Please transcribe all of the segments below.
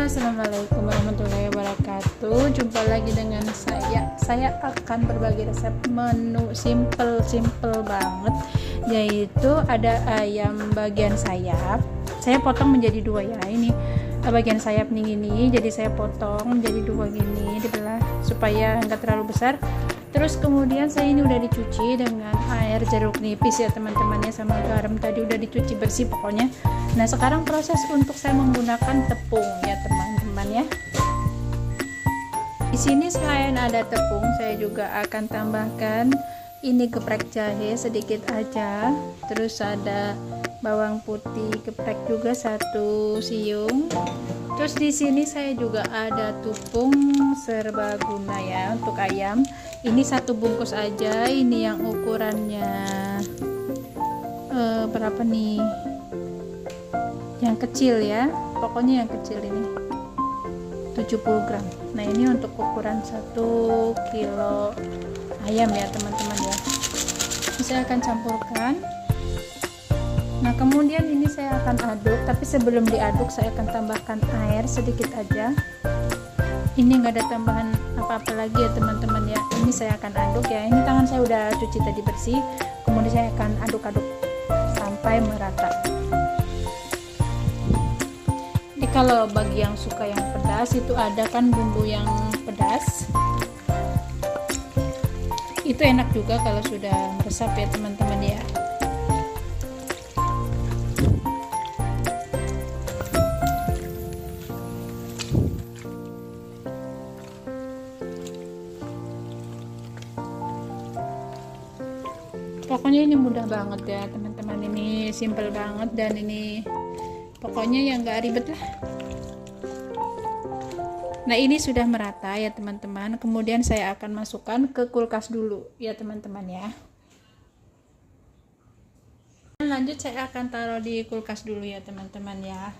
Halo, assalamualaikum warahmatullahi wabarakatuh. Jumpa lagi dengan saya. Saya akan berbagi resep menu simple banget, yaitu ada ayam bagian sayap. Saya potong menjadi dua ya. Ini bagian sayap nih gini, jadi saya potong menjadi dua gini, dibelah supaya enggak terlalu besar. Terus kemudian saya ini udah dicuci dengan air jeruk nipis ya teman-temannya, sama garam tadi udah dicuci bersih pokoknya. Nah sekarang proses untuk saya menggunakan tepung ya teman-teman ya. Di sini selain ada tepung, saya juga akan tambahkan ini geprek jahe sedikit aja. Terus ada bawang putih geprek juga 1 siung. Terus di sini saya juga ada tepung serbaguna ya untuk ayam. Ini 1 bungkus aja. Ini yang ukurannya berapa nih? Yang kecil ya. Pokoknya yang kecil ini 70 gram. Nah ini untuk ukuran 1 kilo ayam ya teman-teman ya. Ini saya akan campurkan. Nah kemudian ini saya akan aduk, tapi sebelum diaduk saya akan tambahkan air sedikit aja. Ini enggak ada tambahan apa-apa lagi ya teman-teman ya. Ini saya akan aduk ya. Ini tangan saya udah cuci tadi bersih. Kemudian saya akan aduk-aduk sampai merata. Jadi kalau bagi yang suka yang pedas, itu ada kan bumbu yang pedas. Itu enak juga kalau sudah meresap ya teman-teman ya. Pokoknya ini mudah banget ya teman-teman, ini simple banget dan ini pokoknya yang gak ribet lah. Nah ini sudah merata ya teman-teman, kemudian saya akan masukkan ke kulkas dulu ya teman-teman ya. Lanjut saya akan taruh di kulkas dulu ya teman-teman ya.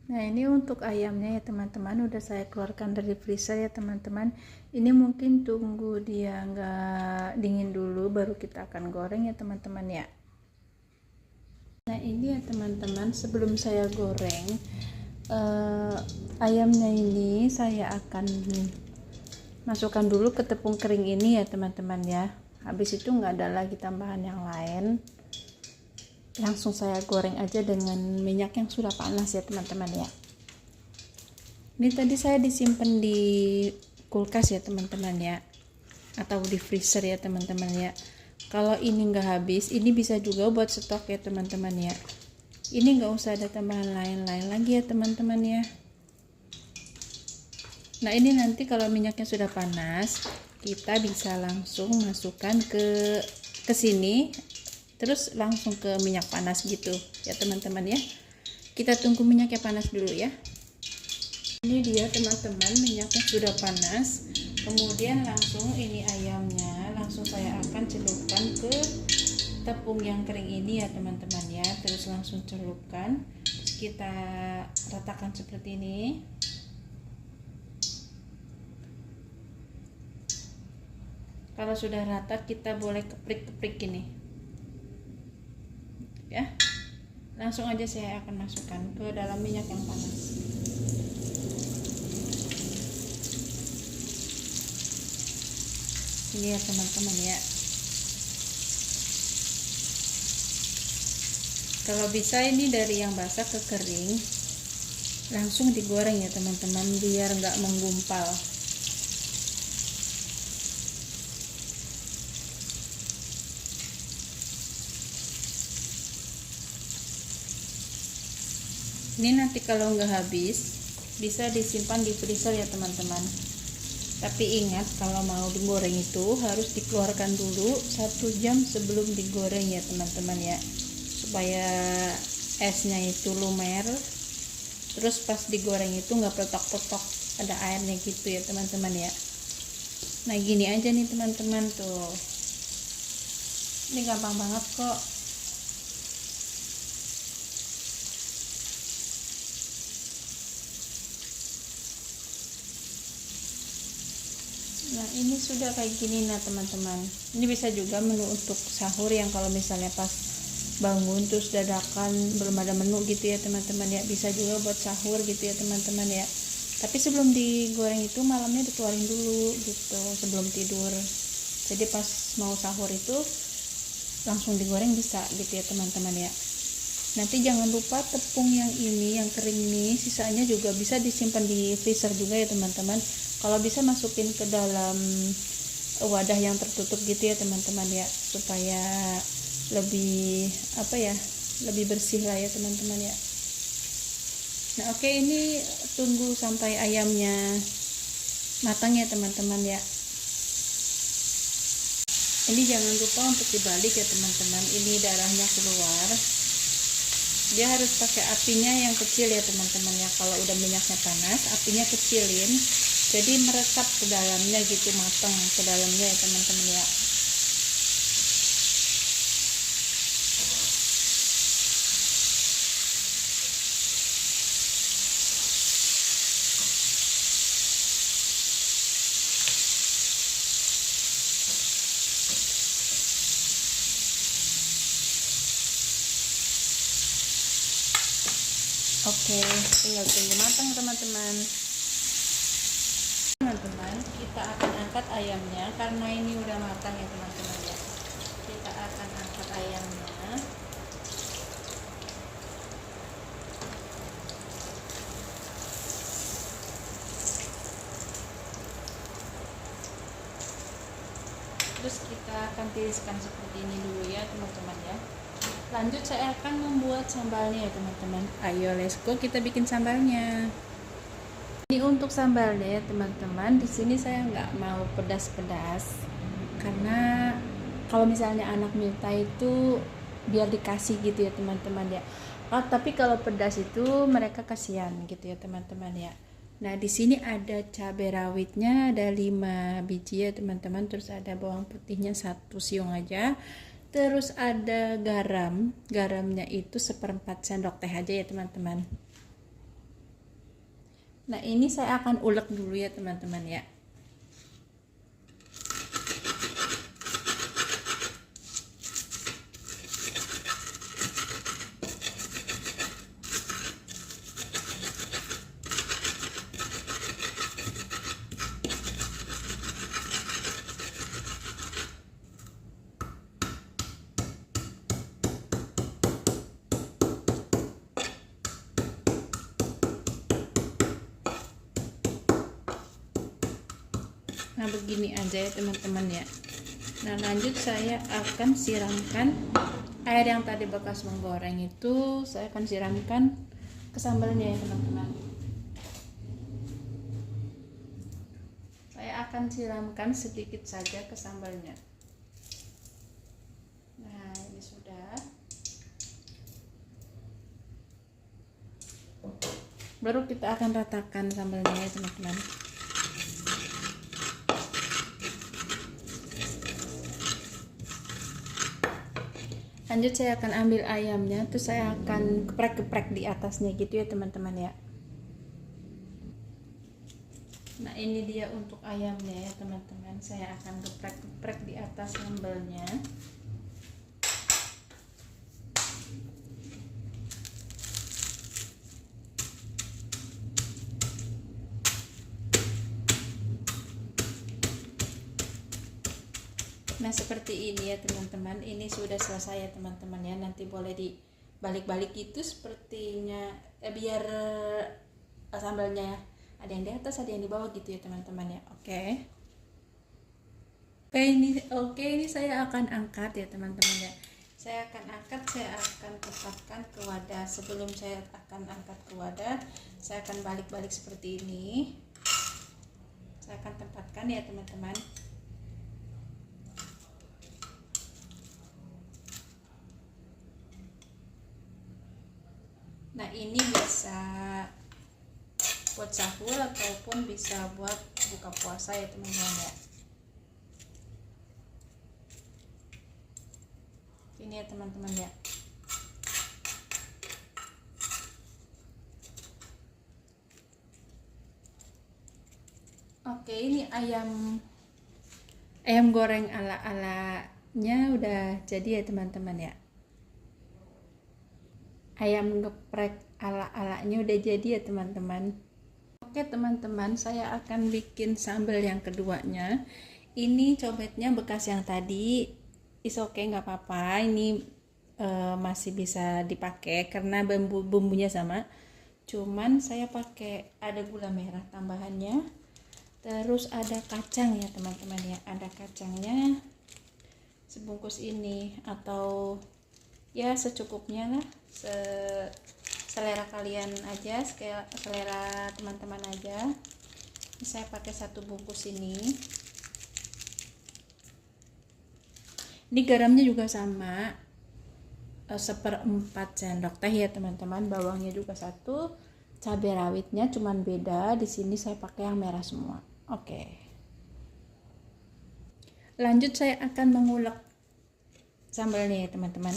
Nah ini untuk ayamnya ya teman-teman, udah saya keluarkan dari freezer ya teman-teman. Ini mungkin tunggu dia nggak dingin dulu baru kita akan goreng ya teman-teman ya. Nah ini ya teman-teman, sebelum saya goreng ayamnya ini saya akan masukkan dulu ke tepung kering ini ya teman-teman ya. Habis itu nggak ada lagi tambahan yang lain, langsung saya goreng aja dengan minyak yang sudah panas ya teman-teman ya. Ini tadi saya disimpan di kulkas ya teman-teman ya, atau di freezer ya teman-teman ya. Kalau ini nggak habis, ini bisa juga buat stok ya teman-teman ya. Ini nggak usah ada tambahan lain-lain lagi ya teman-teman ya. Nah ini nanti kalau minyaknya sudah panas, kita bisa langsung masukkan ke sini, terus langsung ke minyak panas gitu ya teman-teman ya. Kita tunggu minyaknya panas dulu ya. Ini dia teman-teman, minyaknya sudah panas. Kemudian langsung ini ayamnya langsung saya akan celupkan ke tepung yang kering ini ya teman-teman ya. Terus langsung celupkan, terus kita ratakan seperti ini. Kalau sudah rata kita boleh keprik-keprik ini ya. Langsung aja saya akan masukkan ke dalam minyak yang panas. Ini ya teman-teman ya. Kalau bisa ini dari yang basah ke kering langsung digoreng ya teman-teman, biar nggak menggumpal. Ini nanti kalau nggak habis bisa disimpan di freezer ya teman-teman. Tapi ingat kalau mau digoreng itu harus dikeluarkan dulu 1 jam sebelum digoreng ya teman-teman ya, supaya esnya itu lumer. Terus pas digoreng itu nggak petok-petok, ada airnya gitu ya teman-teman ya. Nah gini aja nih teman-teman tuh, ini gampang banget kok. Nah ini sudah kayak gini. Nah teman-teman, ini bisa juga menu untuk sahur yang kalau misalnya pas bangun terus dadakan belum ada menu gitu ya teman-teman ya, bisa juga buat sahur gitu ya teman-teman ya. Tapi sebelum digoreng itu malamnya dikeluarin dulu gitu sebelum tidur, jadi pas mau sahur itu langsung digoreng bisa gitu ya teman-teman ya. Nanti jangan lupa tepung yang ini yang kering nih, sisanya juga bisa disimpan di freezer juga ya teman-teman. Kalau bisa masukin ke dalam wadah yang tertutup gitu ya teman-teman ya, supaya lebih lebih bersih lah ya teman-teman ya. Nah oke, ini tunggu sampai ayamnya matang ya teman-teman ya. Ini jangan lupa untuk dibalik ya teman-teman, ini darahnya keluar, dia harus pakai apinya yang kecil ya teman-teman ya. Kalau udah minyaknya panas apinya kecilin, jadi meresap ke dalamnya gitu, matang ke dalamnya ya teman-teman ya. Oke, tinggal tunggu matang teman-teman. Teman-teman, kita akan angkat ayamnya karena ini udah matang ya teman-teman ya. Kita akan angkat ayamnya. Terus kita akan tiriskan seperti ini dulu ya teman-teman ya. Lanjut saya akan membuat sambalnya ya teman-teman. Ayo let's go, kita bikin sambalnya. Ini untuk sambalnya ya teman-teman. Di sini saya nggak mau pedas-pedas karena kalau misalnya anak minta itu biar dikasih gitu ya teman-teman ya. Tapi kalau pedas itu mereka kasihan gitu ya teman-teman ya. Nah di sini ada cabai rawitnya ada 5 biji ya teman-teman. Terus ada bawang putihnya 1 siung aja. Terus ada garam, garamnya itu 1/4 sendok teh aja ya teman-teman. Nah ini saya akan ulek dulu ya teman-teman ya. Nah begini aja ya teman-teman ya. Nah lanjut saya akan siramkan air yang tadi bekas menggoreng itu, saya akan siramkan ke sambalnya ya teman-teman. Saya akan siramkan sedikit saja ke sambalnya. Nah ini sudah. Baru kita akan ratakan sambalnya ya teman-teman. Lanjut saya akan ambil ayamnya, terus saya akan geprek-geprek di atasnya gitu ya teman-teman ya. Nah ini dia untuk ayamnya ya teman-teman, saya akan geprek-geprek di atas sambalnya. Nah seperti ini ya teman-teman, ini sudah selesai ya teman-teman ya. Nanti boleh dibalik-balik gitu sepertinya biar sambalnya ada yang di atas ada yang di bawah gitu ya teman-teman ya. Oke, ini saya akan angkat ya teman-teman ya. Saya akan angkat, saya akan tempatkan ke wadah. Sebelum saya akan angkat ke wadah, saya akan balik-balik seperti ini. Saya akan tempatkan ya teman-teman. Nah ini bisa buat sahur ataupun bisa buat buka puasa ya teman-teman ya. Ini ya teman-teman ya. Oke, ini ayam Ayam goreng ala-alanya udah jadi ya teman-teman ya. Ayam geprek ala-alanya udah jadi ya teman-teman. Oke teman-teman, saya akan bikin sambal yang keduanya. Ini cobeknya bekas yang tadi, is oke, nggak apa-apa. Ini masih bisa dipakai karena bumbunya sama. Cuman saya pakai ada gula merah tambahannya. Terus ada kacang ya teman-teman ya. Ada kacangnya sebungkus ini atau ya secukupnya lah, selera kalian aja, selera teman-teman aja. Ini saya pakai 1 bungkus ini. Ini garamnya juga sama, 1/4 sendok teh ya teman-teman. Bawangnya juga 1, cabai rawitnya cuman beda, di sini saya pakai yang merah semua. Oke. Lanjut saya akan mengulek sambalnya ya teman-teman.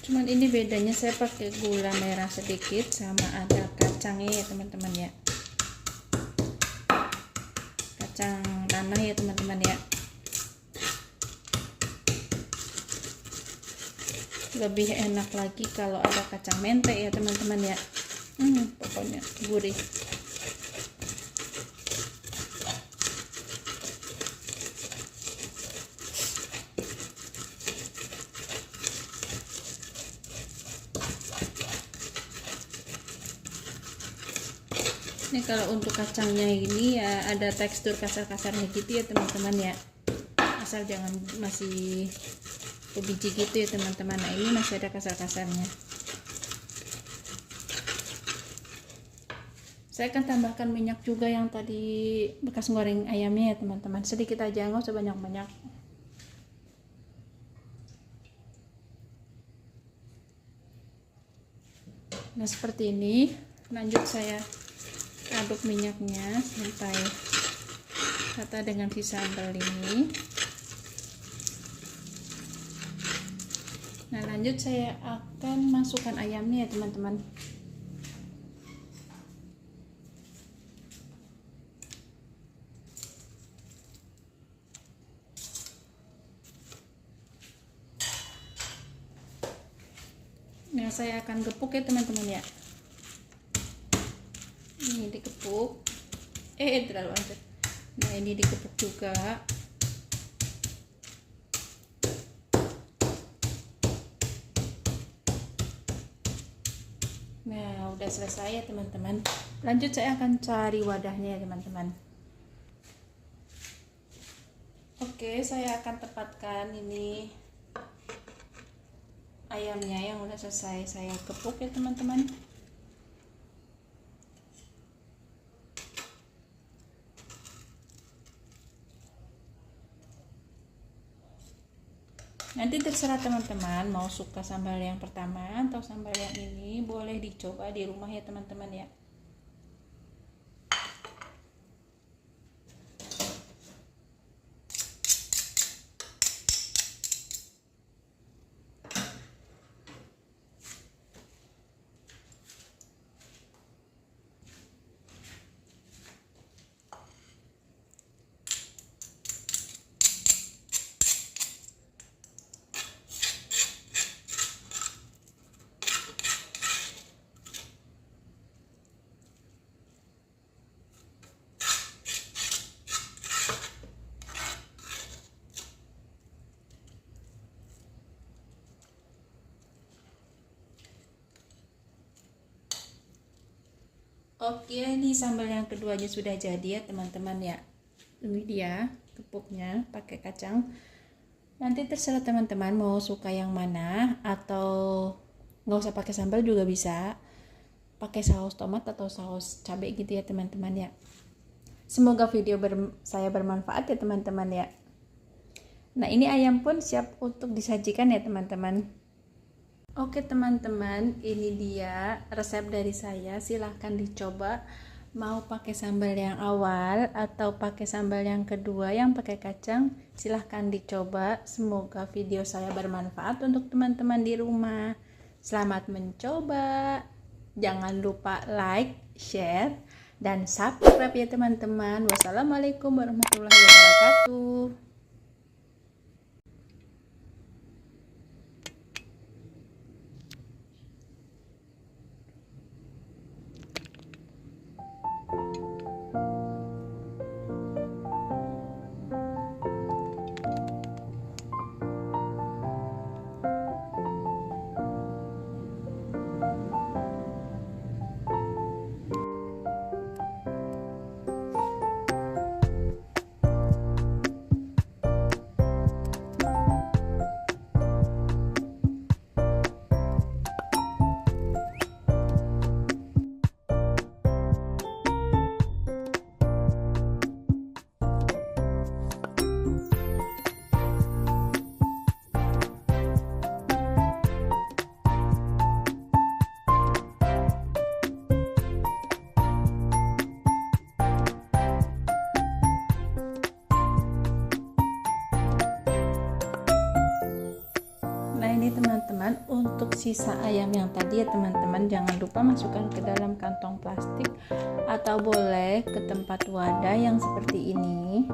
Cuman ini bedanya saya pakai gula merah sedikit sama ada kacangnya ya teman-teman ya. Kacang tanah ya teman-teman ya. Lebih enak lagi kalau ada kacang mente ya teman-teman ya. Pokoknya gurih. Ini kalau untuk kacangnya ini ya ada tekstur kasar-kasarnya gitu ya teman-teman ya. Asal jangan masih biji gitu ya teman-teman. Nah ini masih ada kasar-kasarnya. Saya akan tambahkan minyak juga yang tadi bekas goreng ayamnya ya teman-teman. Sedikit aja, nggak usah banyak-banyak. Nah seperti ini. Lanjut saya aduk minyaknya sampai rata dengan si sambal ini. Nah lanjut saya akan masukkan ayamnya ya teman-teman. Nah saya akan gepuk ya teman-teman ya. Ini dikepuk, terlalu aja. Nah ini dikepuk juga. Nah udah selesai ya teman-teman. Lanjut saya akan cari wadahnya ya teman-teman. Oke, saya akan tempatkan ini ayamnya yang udah selesai saya kepuk ya teman-teman. Nanti terserah teman-teman mau suka sambal yang pertama atau sambal yang ini, boleh dicoba di rumah ya teman-teman ya. Oke, ini sambal yang keduanya sudah jadi ya teman-teman ya. Ini dia kepuknya pakai kacang. Nanti terserah teman-teman mau suka yang mana, atau nggak usah pakai sambal juga bisa. Pakai saus tomat atau saus cabai gitu ya teman-teman ya. Semoga video saya bermanfaat ya teman-teman ya. Nah ini ayam pun siap untuk disajikan ya teman-teman. Oke teman-teman, ini dia resep dari saya. Silahkan dicoba. Mau pakai sambal yang awal atau pakai sambal yang kedua yang pakai kacang, silahkan dicoba. Semoga video saya bermanfaat untuk teman-teman di rumah. Selamat mencoba. Jangan lupa like, share, dan subscribe ya teman-teman. Wassalamualaikum warahmatullahi wabarakatuh. Nah ini teman-teman, untuk sisa ayam yang tadi ya teman-teman, jangan lupa masukkan ke dalam kantong plastik atau boleh ke tempat wadah yang seperti ini.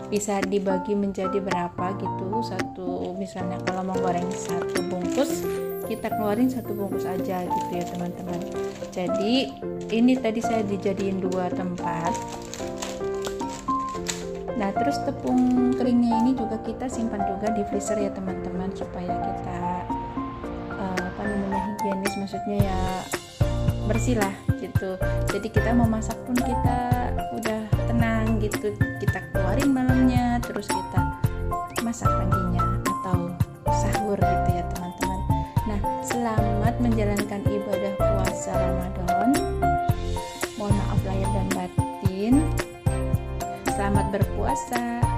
Bisa dibagi menjadi berapa gitu, satu misalnya kalau mau goreng satu bungkus, kita keluarin satu bungkus aja gitu ya teman-teman. Jadi ini tadi saya dijadiin 2 tempat. Nah terus tepung keringnya ini juga kita simpan juga di freezer ya teman-teman, supaya kita higienis, maksudnya ya bersih lah gitu. Jadi kita mau masak pun kita udah tenang gitu, kita keluarin malamnya terus kita masak paginya atau sahur gitu ya teman-teman. Nah selamat menjalankan ibadah puasa Ramadan. Mohon maaf lahir dan batin. Selamat berpuasa.